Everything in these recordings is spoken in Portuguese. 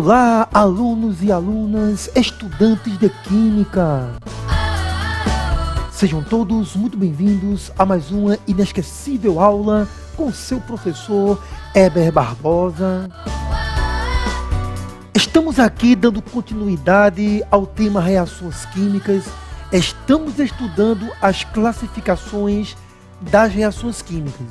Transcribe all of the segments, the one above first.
Olá, alunos e alunas, estudantes de Química. Sejam todos muito bem-vindos a mais uma inesquecível aula com seu professor Heber Barbosa. Estamos aqui dando continuidade ao tema reações químicas. Estamos estudando as classificações das reações químicas.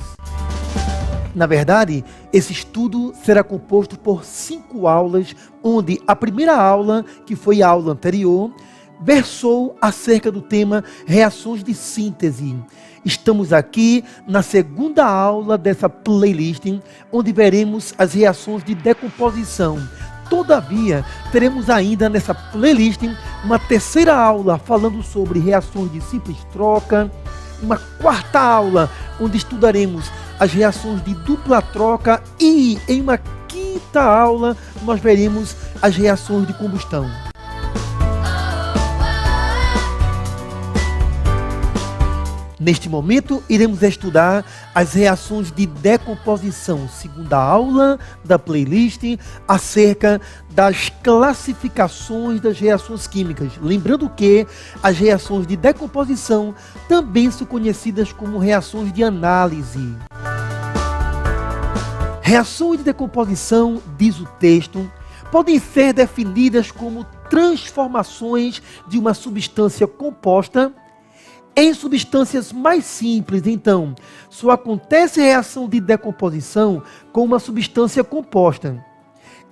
Na verdade, esse estudo será composto por 5 aulas, onde a primeira aula, que foi a aula anterior, versou acerca do tema reações de síntese. Estamos aqui na segunda aula dessa playlist, onde veremos as reações de decomposição. Todavia, teremos ainda nessa playlist uma terceira aula falando sobre reações de simples troca, uma quarta aula onde estudaremos as reações de dupla troca e em uma quinta aula nós veremos as reações de combustão. Neste momento, iremos estudar as reações de decomposição, segunda aula da playlist, acerca das classificações das reações químicas. Lembrando que as reações de decomposição também são conhecidas como reações de análise. Reações de decomposição, diz o texto, podem ser definidas como transformações de uma substância composta em substâncias mais simples. Então, só acontece reação de decomposição com uma substância composta.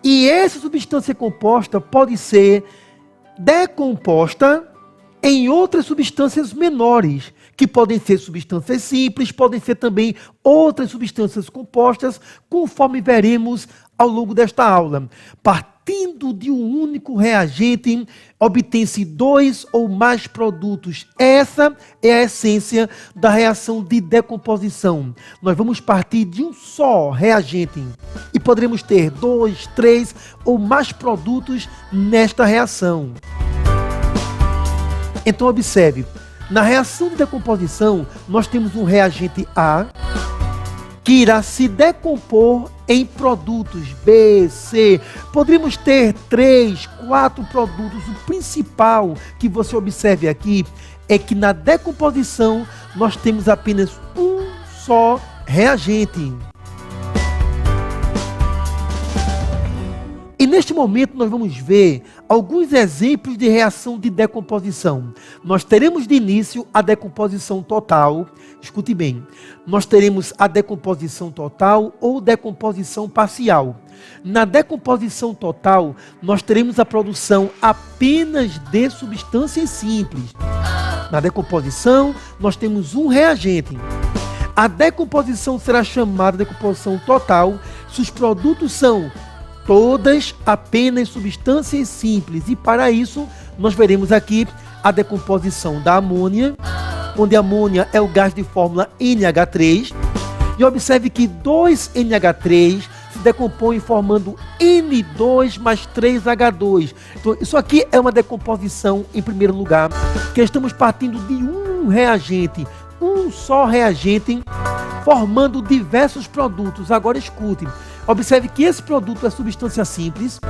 E essa substância composta pode ser decomposta em outras substâncias menores, que podem ser substâncias simples, podem ser também outras substâncias compostas, conforme veremos ao longo desta aula. Partindo de um único reagente, obtém-se 2 ou mais produtos. Essa é a essência da reação de decomposição. Nós vamos partir de um só reagente e poderemos ter 2, 3 ou mais produtos nesta reação. Então observe, na reação de decomposição, nós temos um reagente A, que irá se decompor em produtos B, C. Poderíamos ter 3, 4 produtos. O principal que você observe aqui é que na decomposição nós temos apenas um só reagente. E neste momento nós vamos ver alguns exemplos de reação de decomposição. Nós teremos de início a decomposição total. Escute bem, nós teremos a decomposição total ou decomposição parcial. Na decomposição total, nós teremos a produção apenas de substâncias simples. Na decomposição, nós temos um reagente. A decomposição será chamada de decomposição total se os produtos são todas apenas substâncias simples. E para isso, nós veremos aqui a decomposição da amônia, onde a amônia é o gás de fórmula NH3. E observe que 2NH3 se decompõe formando N2 mais 3H2. Então, isso aqui é uma decomposição, em primeiro lugar, que estamos partindo de um reagente, um só reagente, formando diversos produtos. Agora escute. Observe que esse produto é substância simples.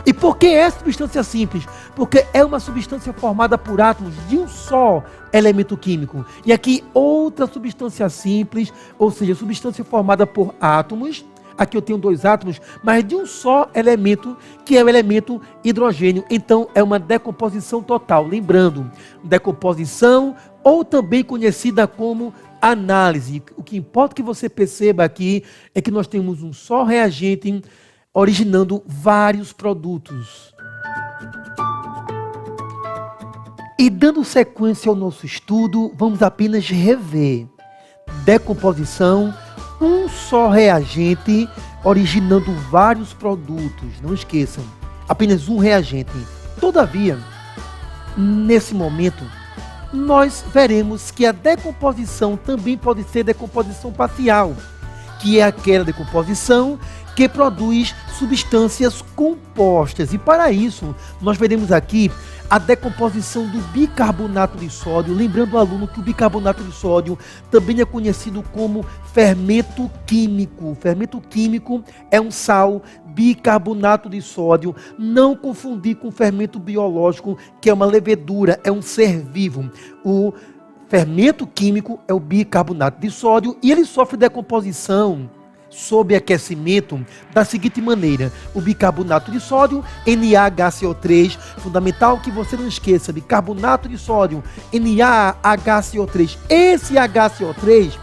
E por que é substância simples? Porque é uma substância formada por átomos de um só elemento químico. E aqui outra substância simples, ou seja, substância formada por átomos. Aqui eu tenho 2 átomos, mas de um só elemento, que é o elemento hidrogênio. Então é uma decomposição total. Lembrando, decomposição ou também conhecida como análise. O que importa que você perceba aqui é que nós temos um só reagente originando vários produtos. E dando sequência ao nosso estudo, vamos apenas rever. Decomposição, um só reagente originando vários produtos. Não esqueçam, apenas um reagente. Todavia, nesse momento, nós veremos que a decomposição também pode ser decomposição parcial, que é aquela decomposição que produz substâncias compostas. E para isso, nós veremos aqui a decomposição do bicarbonato de sódio. Lembrando o aluno que o bicarbonato de sódio também é conhecido como fermento químico. O fermento químico é um sal bicarbonato de sódio. Não confundir com fermento biológico, que é uma levedura, é um ser vivo. O fermento químico é o bicarbonato de sódio e ele sofre decomposição sob aquecimento da seguinte maneira: o bicarbonato de sódio, NaHCO3, fundamental que você não esqueça, bicarbonato de sódio, NaHCO3, esse HCO3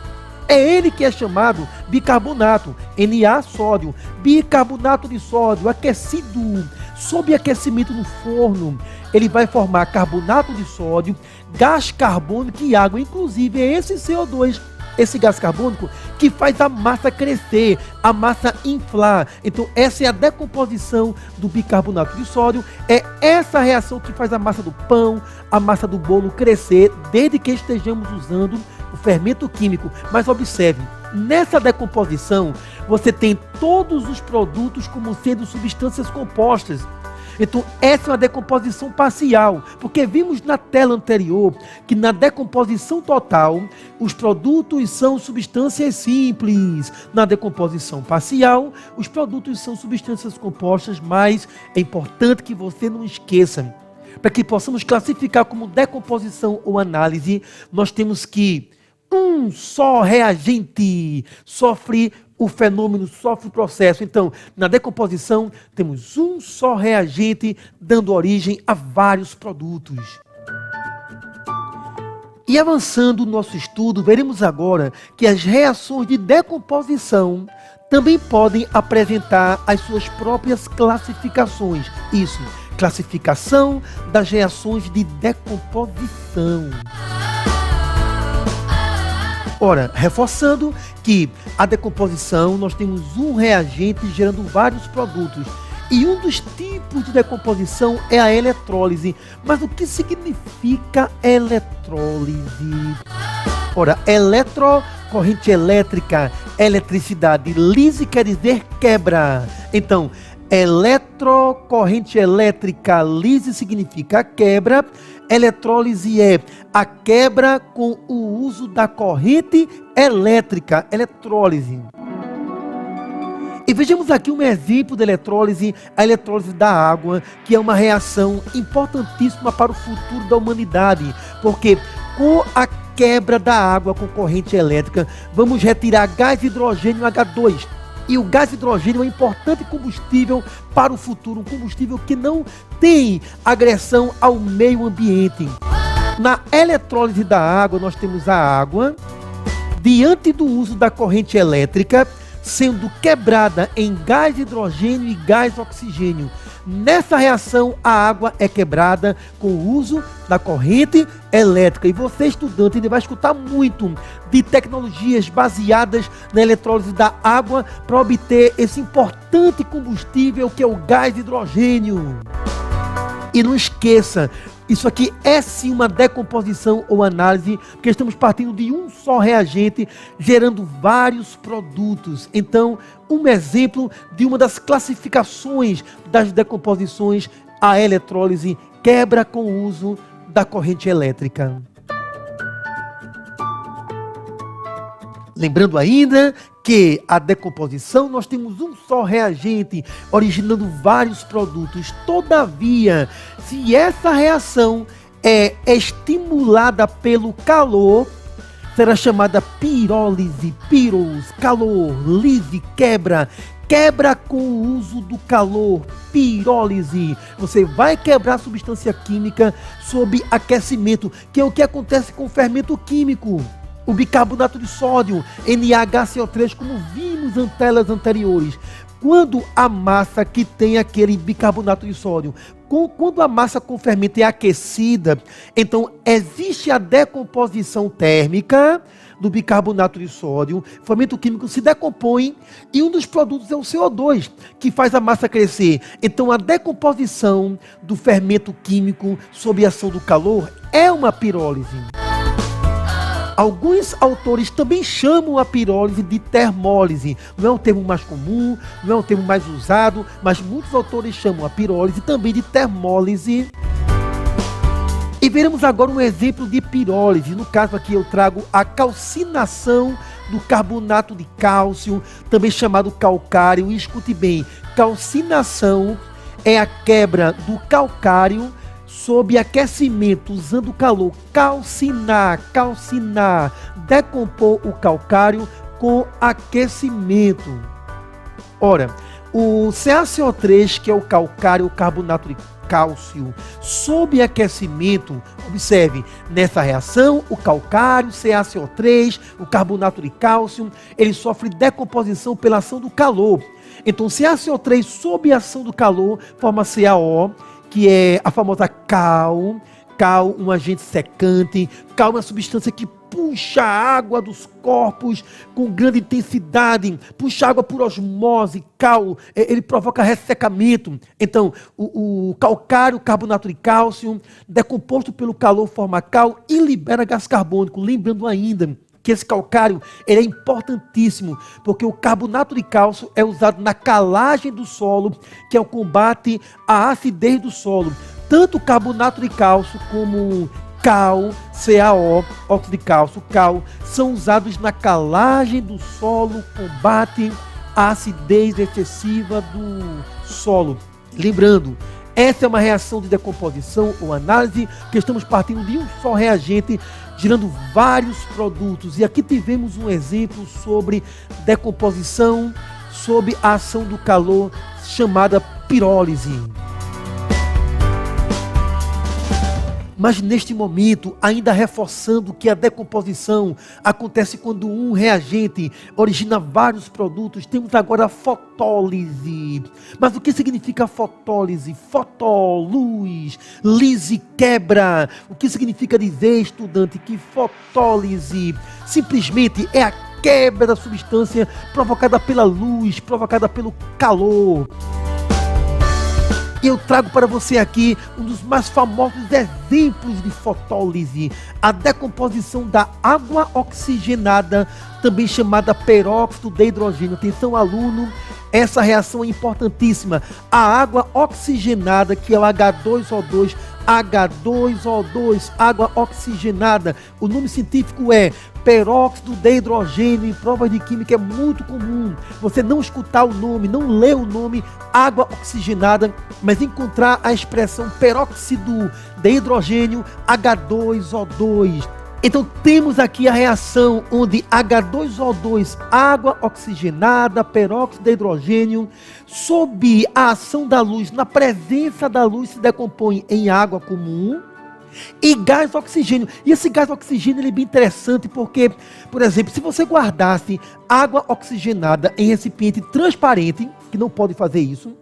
é ele que é chamado bicarbonato, Na sódio, bicarbonato de sódio aquecido, sob aquecimento no forno, ele vai formar carbonato de sódio, gás carbônico e água, inclusive é esse CO2, esse gás carbônico que faz a massa crescer, a massa inflar. Então essa é a decomposição do bicarbonato de sódio, é essa reação que faz a massa do pão, a massa do bolo crescer, desde que estejamos usando o fermento químico. Mas observe, nessa decomposição você tem todos os produtos como sendo substâncias compostas. Então essa é uma decomposição parcial, porque vimos na tela anterior que na decomposição total os produtos são substâncias simples. Na decomposição parcial os produtos são substâncias compostas, mas é importante que você não esqueça, para que possamos classificar como decomposição ou análise, nós temos que um só reagente sofre o fenômeno, sofre o processo. Então, na decomposição, temos um só reagente dando origem a vários produtos. E avançando no nosso estudo, veremos agora que as reações de decomposição também podem apresentar as suas próprias classificações. Isso, classificação das reações de decomposição. Ora, reforçando que a decomposição, nós temos um reagente gerando vários produtos. E um dos tipos de decomposição é a eletrólise. Mas o que significa eletrólise? Ora, corrente elétrica, eletricidade. Lise quer dizer quebra. Então, corrente elétrica, lise significa quebra. Eletrólise é a quebra com o uso da corrente elétrica, eletrólise. E vejamos aqui um exemplo de eletrólise, a eletrólise da água, que é uma reação importantíssima para o futuro da humanidade, porque com a quebra da água com corrente elétrica, vamos retirar gás hidrogênio H2. E o gás hidrogênio é um importante combustível para o futuro, um combustível que não tem agressão ao meio ambiente. Na eletrólise da água, nós temos a água, diante do uso da corrente elétrica, sendo quebrada em gás hidrogênio e gás oxigênio. Nessa reação, a água é quebrada com o uso da corrente elétrica. E você, estudante, ele vai escutar muito de tecnologias baseadas na eletrólise da água para obter esse importante combustível que é o gás hidrogênio. E não esqueça, isso aqui é sim uma decomposição ou análise, porque estamos partindo de um só reagente, gerando vários produtos. Então, um exemplo de uma das classificações das decomposições, a eletrólise, quebra com o uso da corrente elétrica. Lembrando ainda que a decomposição, nós temos um só reagente, originando vários produtos. Todavia, se essa reação é estimulada pelo calor, será chamada pirólise, piros, calor, lise, quebra com o uso do calor, pirólise. Você vai quebrar a substância química sob aquecimento, que é o que acontece com o fermento químico. O bicarbonato de sódio, NaHCO3, como vimos em telas anteriores. Quando a massa que tem aquele bicarbonato de sódio, quando a massa com fermento é aquecida, então existe a decomposição térmica do bicarbonato de sódio, o fermento químico se decompõe e um dos produtos é o CO2, que faz a massa crescer. Então a decomposição do fermento químico sob a ação do calor é uma pirólise. Alguns autores também chamam a pirólise de termólise. Não é um termo mais comum, não é um termo mais usado, mas muitos autores chamam a pirólise também de termólise. E veremos agora um exemplo de pirólise. No caso aqui eu trago a calcinação do carbonato de cálcio, também chamado calcário. E escute bem, calcinação é a quebra do calcário sob aquecimento, usando calor. Calcinar, decompor o calcário com aquecimento. Ora, o CaCO3, que é o calcário, o carbonato de cálcio, sob aquecimento, observe, nessa reação, o calcário, CaCO3, o carbonato de cálcio, ele sofre decomposição pela ação do calor. Então, CaCO3, sob a ação do calor, forma CaO, que é a famosa cal, um agente secante. Cal é uma substância que puxa a água dos corpos com grande intensidade, puxa água por osmose. Cal, ele provoca ressecamento. Então, o calcário, o carbonato de cálcio, decomposto pelo calor, forma cal e libera gás carbônico. Lembrando ainda que esse calcário ele é importantíssimo, porque o carbonato de cálcio é usado na calagem do solo, que é o combate à acidez do solo. Tanto o carbonato de cálcio como cal, CaO, óxido de cálcio, cal, são usados na calagem do solo, combate à acidez excessiva do solo. Lembrando, essa é uma reação de decomposição ou análise que estamos partindo de um só reagente, gerando vários produtos. E aqui tivemos um exemplo sobre decomposição, sob a ação do calor, chamada pirólise. Mas neste momento, ainda reforçando que a decomposição acontece quando um reagente origina vários produtos, temos agora a fotólise. Mas o que significa fotólise? Fotó, luz, lise, quebra. O que significa dizer, estudante, que fotólise simplesmente é a quebra da substância provocada pela luz, provocada pelo calor. E eu trago para você aqui um dos mais famosos exemplos de fotólise, a decomposição da água oxigenada, também chamada peróxido de hidrogênio. Atenção, aluno, essa reação é importantíssima. A água oxigenada, que é o H2O2, água oxigenada. O nome científico é peróxido de hidrogênio. Em provas de química é muito comum você não escutar o nome, não ler o nome água oxigenada, mas encontrar a expressão peróxido de hidrogênio, H2O2. Então temos aqui a reação onde H2O2, água oxigenada, peróxido de hidrogênio, sob a ação da luz, na presença da luz, se decompõe em água comum e gás oxigênio. E esse gás oxigênio ele é bem interessante porque, por exemplo, se você guardasse água oxigenada em recipiente transparente, que não pode fazer isso,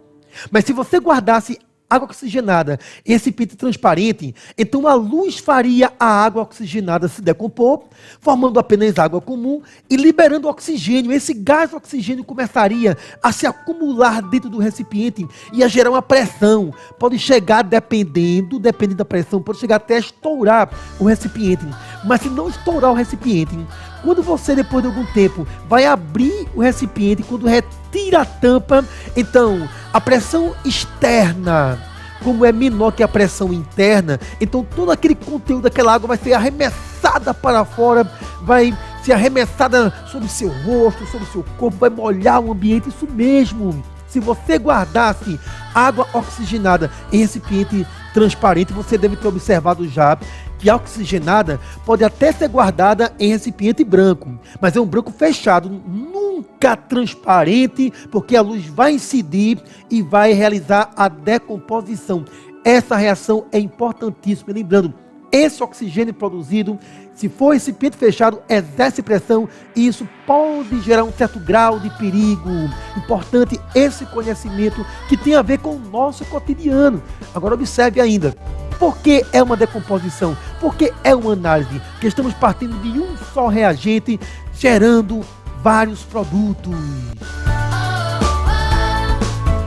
mas se você guardasse água oxigenada em recipiente transparente, então a luz faria a água oxigenada se decompor, formando apenas água comum e liberando oxigênio. Esse gás oxigênio começaria a se acumular dentro do recipiente e a gerar uma pressão. Pode chegar, dependendo da pressão, pode chegar até a estourar o recipiente. Mas se não estourar o recipiente, quando você, depois de algum tempo, vai abrir o recipiente, quando retira a tampa, então a pressão externa, como é menor que a pressão interna, então todo aquele conteúdo daquela água vai ser arremessada para fora, vai ser arremessada sobre seu rosto, sobre seu corpo, vai molhar o ambiente. Isso mesmo. Se você guardasse água oxigenada em recipiente transparente, você deve ter observado já que a oxigenada pode até ser guardada em recipiente branco, mas é um branco fechado, nunca transparente, porque a luz vai incidir e vai realizar a decomposição. Essa reação é importantíssima. Lembrando, esse oxigênio produzido, se for recipiente fechado, exerce pressão e isso pode gerar um certo grau de perigo. Importante esse conhecimento que tem a ver com o nosso cotidiano. Agora observe ainda. Por que é uma decomposição? Por que é uma análise? Porque estamos partindo de um só reagente, gerando vários produtos.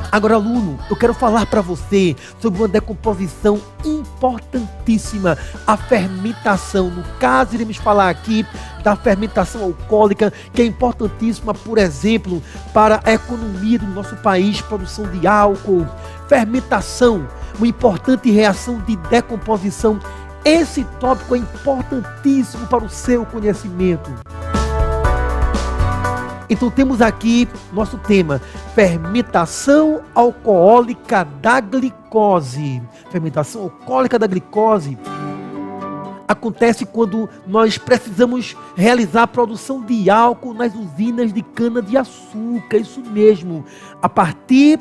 Agora, aluno, eu quero falar para você sobre uma decomposição importantíssima, a fermentação. No caso, iremos falar aqui da fermentação alcoólica, que é importantíssima, por exemplo, para a economia do nosso país, produção de álcool. Fermentação, uma importante reação de decomposição. Esse tópico é importantíssimo para o seu conhecimento. Então temos aqui nosso tema, fermentação alcoólica da glicose. Fermentação alcoólica da glicose acontece quando nós precisamos realizar a produção de álcool nas usinas de cana-de-açúcar, isso mesmo. A partir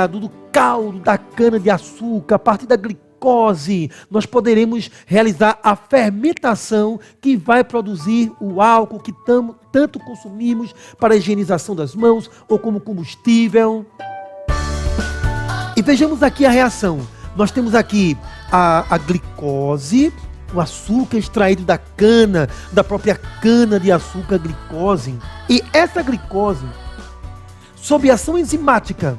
do caldo da cana-de-açúcar, a partir da glicose, nós poderemos realizar a fermentação que vai produzir o álcool que tanto consumimos para a higienização das mãos ou como combustível. E vejamos aqui a reação. Nós temos aqui a glicose, o açúcar extraído da cana, da própria cana de açúcar, glicose. E essa glicose, sob ação enzimática,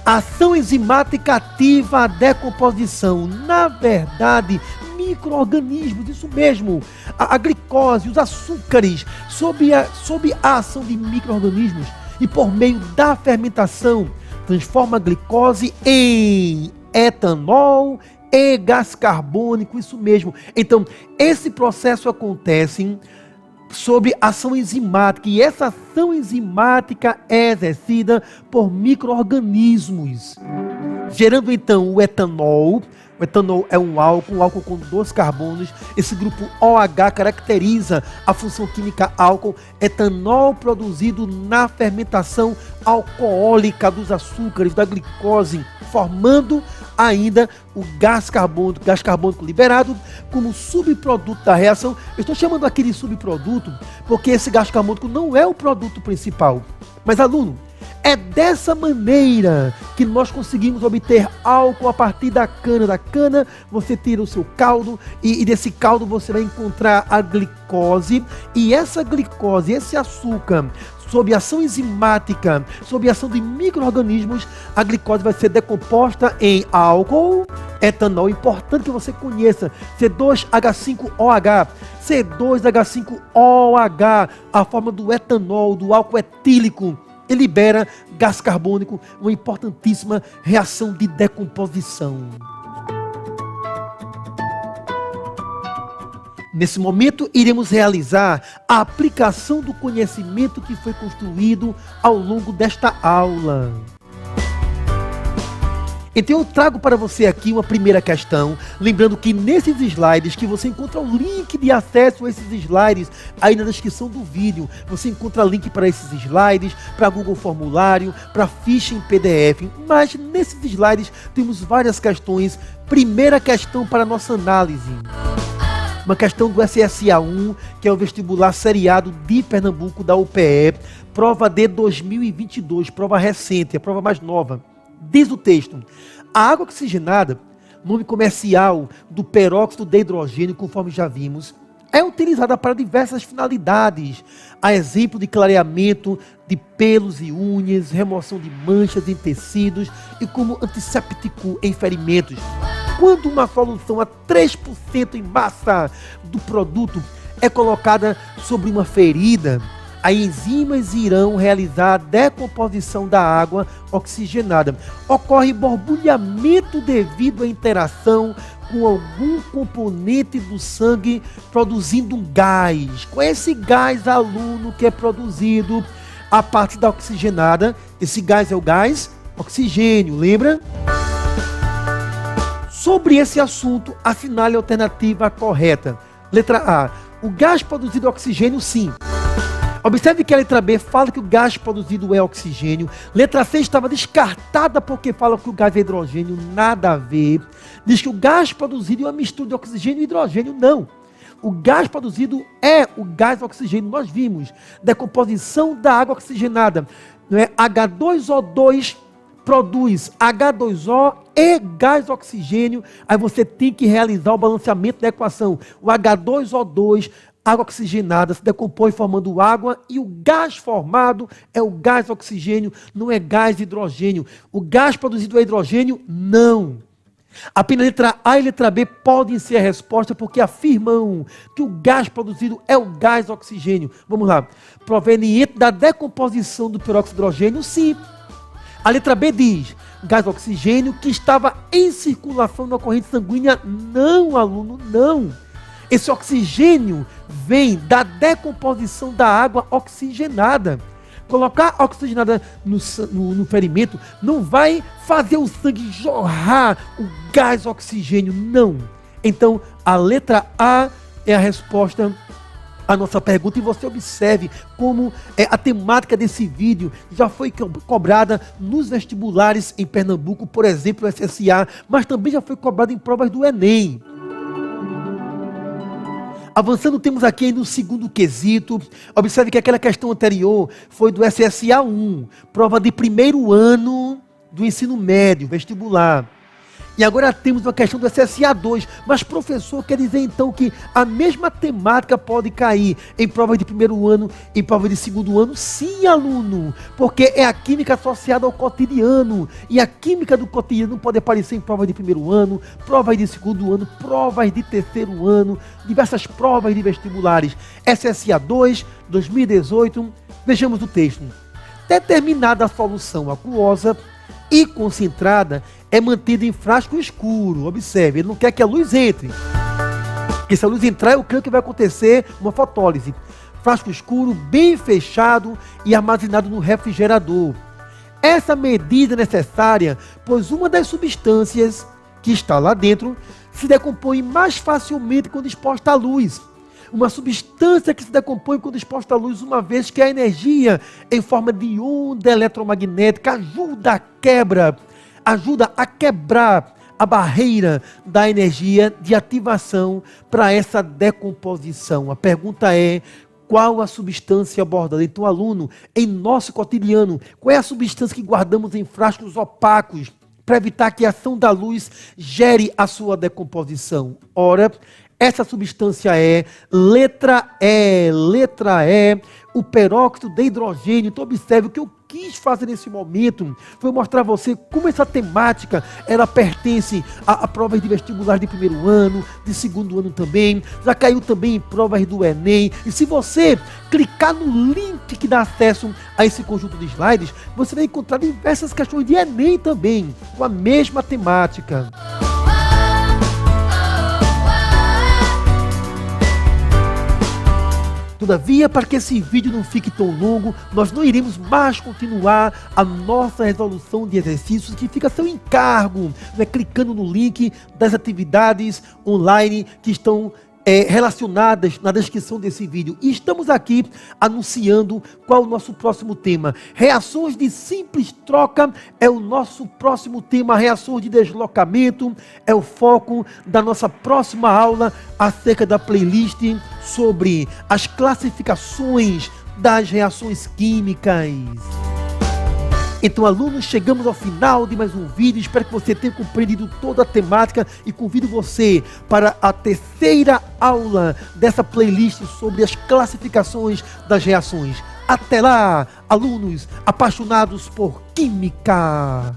a ação enzimática ativa a decomposição. Na verdade, micro-organismos, isso mesmo. A glicose, os açúcares, sob a ação de micro-organismos e por meio da fermentação, transforma a glicose em etanol e gás carbônico, isso mesmo. Então, esse processo acontece sob ação enzimática, e essa ação enzimática é exercida por micro-organismos, gerando então o etanol. O etanol é um álcool com 2 carbonos. Esse grupo OH caracteriza a função química álcool. Etanol produzido na fermentação alcoólica dos açúcares, da glicose, formando ainda o gás carbônico liberado como subproduto da reação. Eu estou chamando aqui de subproduto porque esse gás carbônico não é o produto principal. Mas, aluno, é dessa maneira que nós conseguimos obter álcool a partir da cana. Da cana você tira o seu caldo e desse caldo você vai encontrar a glicose. E essa glicose, esse açúcar, sob ação enzimática, sob ação de micro-organismos, a glicose vai ser decomposta em álcool, etanol. Importante que você conheça, C2H5OH. C2H5OH, a forma do etanol, do álcool etílico. Ele libera gás carbônico, uma importantíssima reação de decomposição. Nesse momento, iremos realizar a aplicação do conhecimento que foi construído ao longo desta aula. Então eu trago para você aqui uma primeira questão, lembrando que nesses slides, que você encontra o link de acesso a esses slides aí na descrição do vídeo, você encontra link para esses slides, para Google Formulário, para ficha em PDF, mas nesses slides temos várias questões. Primeira questão para nossa análise. Uma questão do SSA1, que é o vestibular seriado de Pernambuco da UPE, prova de 2022, prova recente, a prova mais nova. Diz o texto: a água oxigenada, nome comercial do peróxido de hidrogênio, conforme já vimos, é utilizada para diversas finalidades, a exemplo de clareamento de pelos e unhas, remoção de manchas em tecidos e como antisséptico em ferimentos. Quando uma solução a 3% em massa do produto é colocada sobre uma ferida, as enzimas irão realizar a decomposição da água oxigenada. Ocorre borbulhamento devido à interação com algum componente do sangue, produzindo um gás. Com esse gás, aluno, que é produzido a partir da oxigenada, esse gás é o gás oxigênio, lembra? Sobre esse assunto, assinale a alternativa correta. Letra A. O gás produzido é oxigênio, sim. Observe que a letra B fala que o gás produzido é oxigênio. Letra C estava descartada porque fala que o gás é hidrogênio. Nada a ver. Diz que o gás produzido é uma mistura de oxigênio e hidrogênio. Não. O gás produzido é o gás oxigênio. Nós vimos decomposição da água oxigenada. Não é? H2O2 produz H2O e gás oxigênio. Aí você tem que realizar o balanceamento da equação. O H2O2, água oxigenada, se decompõe formando água, e o gás formado é o gás oxigênio, não é gás hidrogênio. O gás produzido é hidrogênio? Não. Apenas letra A e letra B podem ser a resposta, porque afirmam que o gás produzido é o gás oxigênio. Vamos lá. Proveniente da decomposição do peróxido de hidrogênio? Sim. A letra B diz gás oxigênio que estava em circulação na corrente sanguínea? Não, aluno, não. Esse oxigênio vem da decomposição da água oxigenada. Colocar oxigenada no ferimento não vai fazer o sangue jorrar o gás oxigênio, não. Então, a letra A é a resposta à nossa pergunta. E você observe como a temática desse vídeo já foi cobrada nos vestibulares em Pernambuco, por exemplo, o SSA, mas também já foi cobrada em provas do Enem. Avançando, temos aqui no segundo quesito. Observe que aquela questão anterior foi do SSA 1, prova de primeiro ano do ensino médio, vestibular. E agora temos uma questão do SSA 2. Mas, professor, quer dizer então que a mesma temática pode cair em provas de primeiro ano, em provas de segundo ano? Sim, aluno, porque é a química associada ao cotidiano. E a química do cotidiano pode aparecer em provas de primeiro ano, provas de segundo ano, provas de terceiro ano, diversas provas de vestibulares. SSA 2, 2018, vejamos o texto. Determinada a solução aquosa e concentrada é mantida em frasco escuro. Observe, ele não quer que a luz entre. Porque se a luz entrar, eu creio que vai acontecer uma fotólise. Frasco escuro, bem fechado e armazenado no refrigerador. Essa medida é necessária, pois uma das substâncias que está lá dentro se decompõe mais facilmente quando exposta à luz. Uma substância que se decompõe quando exposta à luz, uma vez que a energia em forma de onda eletromagnética ajuda a quebrar a barreira da energia de ativação para essa decomposição. A pergunta é: qual a substância abordada? Então, aluno, em nosso cotidiano, qual é a substância que guardamos em frascos opacos para evitar que a ação da luz gere a sua decomposição? Ora, essa substância é letra E, o peróxido de hidrogênio. Então observe, o que eu quis fazer nesse momento foi mostrar a você como essa temática, ela pertence a provas de vestibular de primeiro ano, de segundo ano também, já caiu também em provas do Enem. E se você clicar no link que dá acesso a esse conjunto de slides, você vai encontrar diversas questões de Enem também, com a mesma temática. Todavia, para que esse vídeo não fique tão longo, nós não iremos mais continuar a nossa resolução de exercícios, que fica a seu encargo, né, clicando no link das atividades online que estão relacionadas na descrição desse vídeo. E estamos aqui anunciando qual é o nosso próximo tema. Reações de simples troca é o nosso próximo tema. Reações de deslocamento é o foco da nossa próxima aula acerca da playlist sobre as classificações das reações químicas. Então, alunos, chegamos ao final de mais um vídeo. Espero que você tenha compreendido toda a temática e convido você para a terceira aula dessa playlist sobre as classificações das reações. Até lá, alunos apaixonados por química!